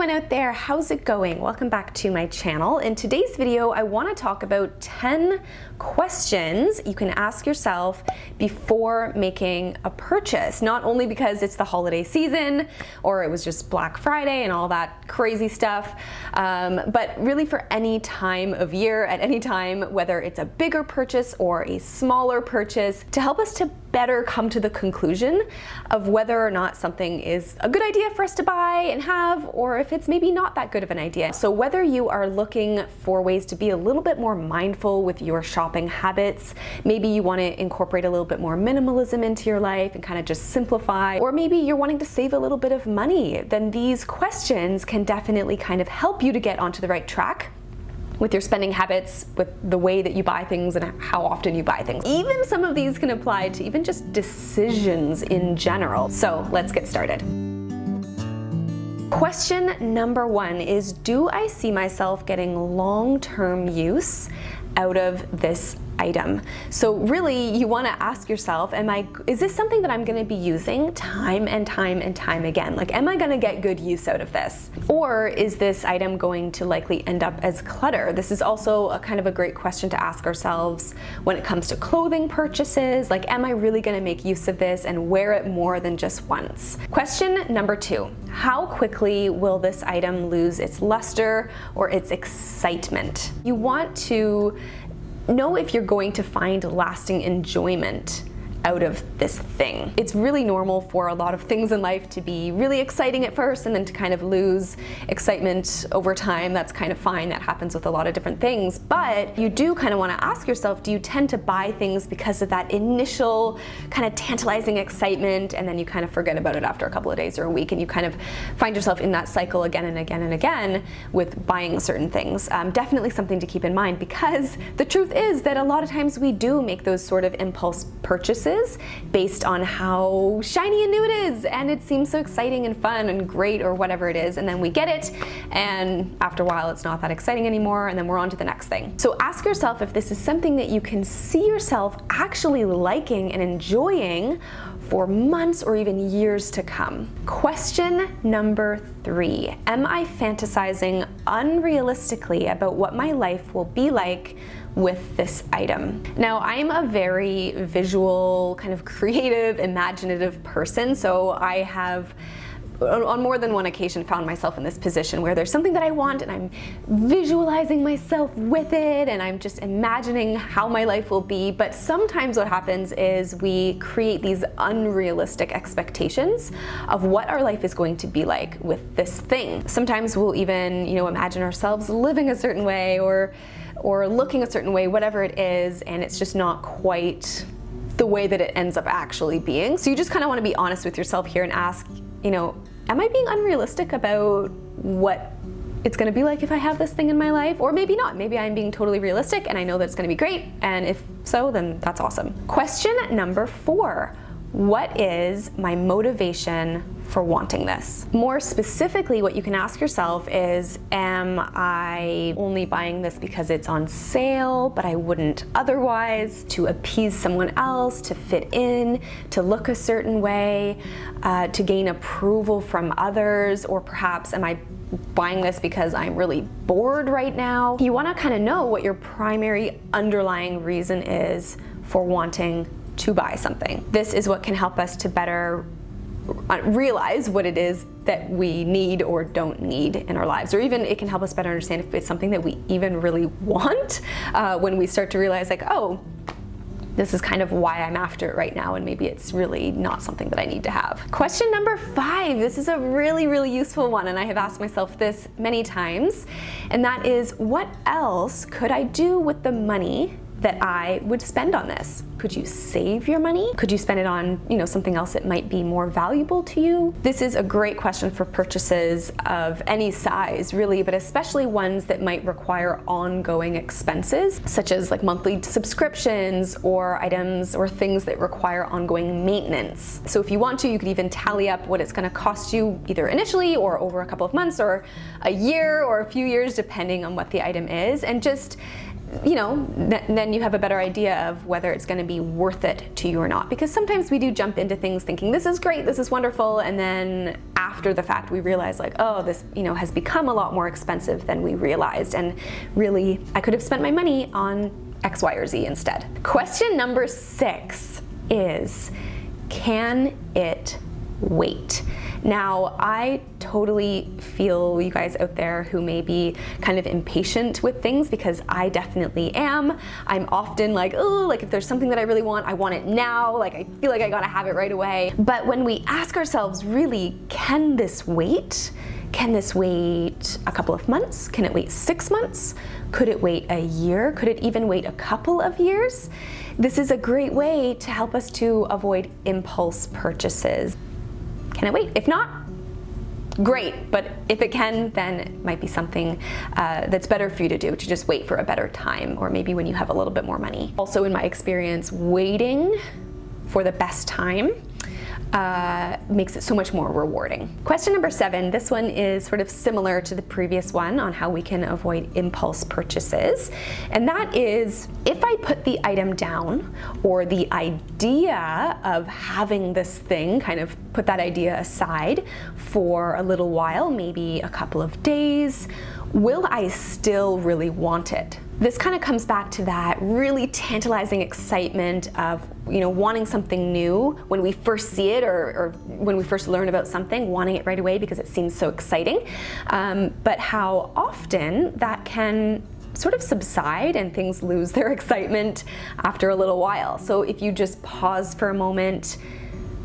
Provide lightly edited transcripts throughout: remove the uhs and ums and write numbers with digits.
everyone out there, how's it going? Welcome back to my channel. In today's video, I want to talk about 10 questions you can ask yourself before making a purchase. Not only because it's the holiday season or it was just Black Friday and all that crazy stuff, but really for any time of year, at any time, whether it's a bigger purchase or a smaller purchase, to help us to better come to the conclusion of whether or not something is a good idea for us to buy and have, or if it's maybe not that good of an idea. So whether you are looking for ways to be a little bit more mindful with your shopping habits, maybe you want to incorporate a little bit more minimalism into your life and kind of just simplify, or maybe you're wanting to save a little bit of money, then these questions can definitely kind of help you to get onto the right track with your spending habits, with the way that you buy things and how often you buy things. Even some of these can apply to even just decisions in general. So let's get started. Question number one is, do I see myself getting long-term use out of this item? So really, you want to ask yourself, is this something that I'm going to be using time and time and time again? Like, am I going to get good use out of this? Or is this item going to likely end up as clutter? This is also a kind of a great question to ask ourselves when it comes to clothing purchases. Like, am I really going to make use of this and wear it more than just once? Question number two, how quickly will this item lose its luster or its excitement? You want to know if you're going to find lasting enjoyment out of this thing. It's really normal for a lot of things in life to be really exciting at first and then to kind of lose excitement over time. That's kind of fine. That happens with a lot of different things. But you do kind of want to ask yourself, do you tend to buy things because of that initial kind of tantalizing excitement, and then you kind of forget about it after a couple of days or a week, and you kind of find yourself in that cycle again and again and again with buying certain things? Definitely something to keep in mind, because the truth is that a lot of times we do make those sort of impulse purchases based on how shiny and new it is, and it seems so exciting and fun and great or whatever it is, and then we get it, and after a while it's not that exciting anymore, and then we're on to the next thing. So ask yourself if this is something that you can see yourself actually liking and enjoying for months or even years to come. Question number three, am I fantasizing unrealistically about what my life will be like with this item? Now, I'm a very visual, kind of creative, imaginative person, so I have on more than one occasion found myself in this position where there's something that I want and I'm visualizing myself with it and I'm just imagining how my life will be. But sometimes what happens is we create these unrealistic expectations of what our life is going to be like with this thing. Sometimes we'll even, imagine ourselves living a certain way or looking a certain way, whatever it is, and it's just not quite the way that it ends up actually being. So you just kind of want to be honest with yourself here and ask, am I being unrealistic about what it's going to be like if I have this thing in my life? Or maybe not. Maybe I'm being totally realistic and I know that it's going to be great. And if so, then that's awesome. Question number four, what is my motivation for wanting this? More specifically, what you can ask yourself is, am I only buying this because it's on sale, but I wouldn't otherwise, to appease someone else, to fit in, to look a certain way, to gain approval from others, or perhaps am I buying this because I'm really bored right now? You want to kind of know what your primary underlying reason is for wanting to buy something. This is what can help us to better realize what it is that we need or don't need in our lives, or even it can help us better understand if it's something that we even really want when we start to realize, like, oh, this is kind of why I'm after it right now, and maybe it's really not something that I need to have. Question number five, this is a really, really useful one, and I have asked myself this many times, and that is, what else could I do with the money that I would spend on this? Could you save your money? Could you spend it on, something else that might be more valuable to you? This is a great question for purchases of any size, really, but especially ones that might require ongoing expenses, such as like monthly subscriptions or items or things that require ongoing maintenance. So if you want to, you could even tally up what it's going to cost you either initially or over a couple of months or a year or a few years, depending on what the item is, and just then you have a better idea of whether it's going to be worth it to you or not. Because sometimes we do jump into things thinking this is great, this is wonderful, and then after the fact we realize like, oh, this has become a lot more expensive than we realized, and really I could have spent my money on X, Y, or Z instead. Question number 6 is, can it wait? Now, I totally feel you guys out there who may be kind of impatient with things, because I definitely am. I'm often like, oh, like if there's something that I really want, I want it now. Like I feel like I gotta have it right away. But when we ask ourselves, really, can this wait? Can this wait a couple of months? Can it wait 6 months? Could it wait a year? Could it even wait a couple of years? This is a great way to help us to avoid impulse purchases. Can it wait? If not, great. But if it can, then it might be something that's better for you to do, to just wait for a better time, or maybe when you have a little bit more money. Also, in my experience, waiting for the best time makes it so much more rewarding. Question number 7, this one is sort of similar to the previous one on how we can avoid impulse purchases. And that is, if I put the item down, or the idea of having this thing, kind of put that idea aside for a little while, maybe a couple of days, will I still really want it? This kind of comes back to that really tantalizing excitement of, wanting something new when we first see it, or when we first learn about something, wanting it right away because it seems so exciting. But how often that can sort of subside and things lose their excitement after a little while. So if you just pause for a moment,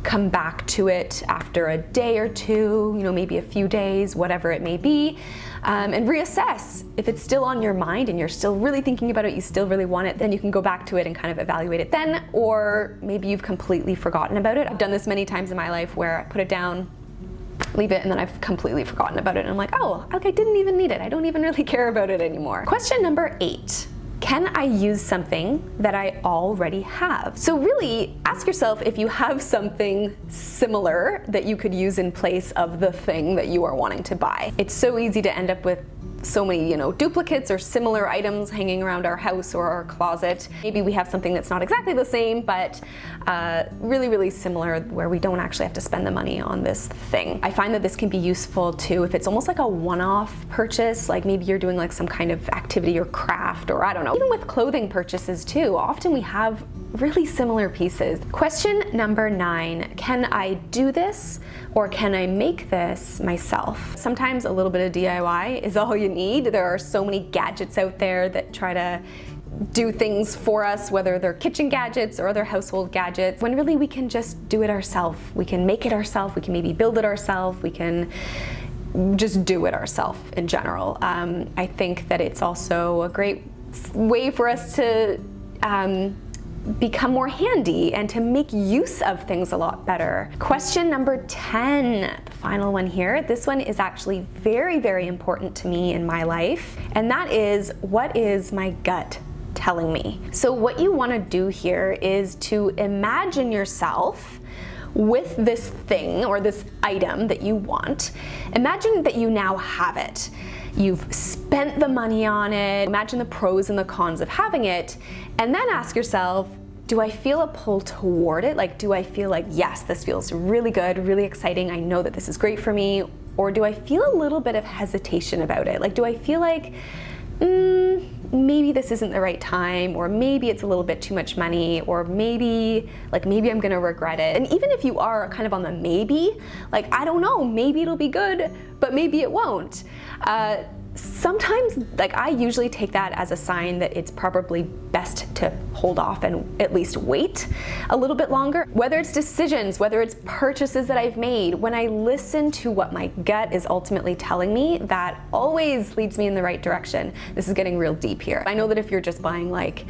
come back to it after a day or two, maybe a few days, whatever it may be, and reassess. If it's still on your mind and you're still really thinking about it, you still really want it, then you can go back to it and kind of evaluate it then, or maybe you've completely forgotten about it. I've done this many times in my life where I put it down, leave it, and then I've completely forgotten about it, and I'm like, oh, okay, I didn't even need it. I don't even really care about it anymore. Question number 8. Can I use something that I already have? So really ask yourself if you have something similar that you could use in place of the thing that you are wanting to buy. It's so easy to end up with so many, duplicates or similar items hanging around our house or our closet. Maybe we have something that's not exactly the same, but really, really similar, where we don't actually have to spend the money on this thing. I find that this can be useful too if it's almost like a one-off purchase, like maybe you're doing like some kind of activity or craft, or I don't know. Even with clothing purchases too, often we have really similar pieces. Question number 9, can I do this, or can I make this myself? Sometimes a little bit of DIY is all you need. There are so many gadgets out there that try to do things for us, whether they're kitchen gadgets or other household gadgets, when really we can just do it ourselves. We can make it ourselves, we can maybe build it ourselves, we can just do it ourselves in general. I think that it's also a great way for us to become more handy and to make use of things a lot better. Question number 10, the final one here. This one is actually very, very important to me in my life, and that is, what is my gut telling me? So what you want to do here is to imagine yourself with this thing or this item that you want. Imagine that you now have it. You've spent the money on it. Imagine the pros and the cons of having it, and then ask yourself, do I feel a pull toward it? Like, do I feel like, yes, this feels really good, really exciting, I know that this is great for me? Or do I feel a little bit of hesitation about it? Like, do I feel like, maybe this isn't the right time, or maybe it's a little bit too much money, or maybe I'm gonna regret it? And even if you are kind of on the maybe, like, I don't know, maybe it'll be good, but maybe it won't. Sometimes, like, I usually take that as a sign that it's probably best to hold off and at least wait a little bit longer. Whether it's decisions, whether it's purchases that I've made, when I listen to what my gut is ultimately telling me, that always leads me in the right direction. This is getting real deep here. I know that if you're just buying like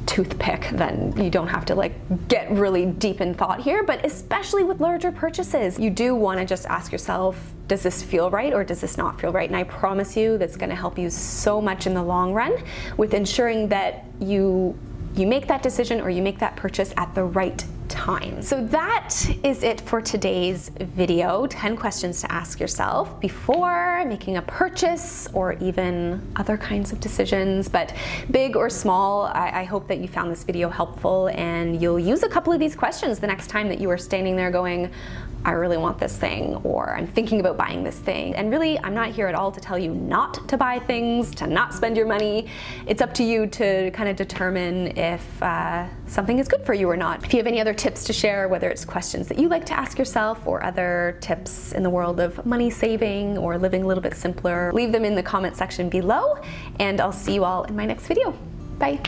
toothpick, then you don't have to like get really deep in thought here, but especially with larger purchases, you do want to just ask yourself, does this feel right or does this not feel right? And I promise you that's going to help you so much in the long run with ensuring that you make that decision or you make that purchase at the right time. time. So that is it for today's video. 10 questions to ask yourself before making a purchase or even other kinds of decisions, but big or small. I hope that you found this video helpful and you'll use a couple of these questions the next time that you are standing there going, I really want this thing, or I'm thinking about buying this thing. And really, I'm not here at all to tell you not to buy things, to not spend your money. It's up to you to kind of determine if something is good for you or not. If you have any other tips to share, whether it's questions that you like to ask yourself or other tips in the world of money saving or living a little bit simpler, leave them in the comment section below, and I'll see you all in my next video. Bye.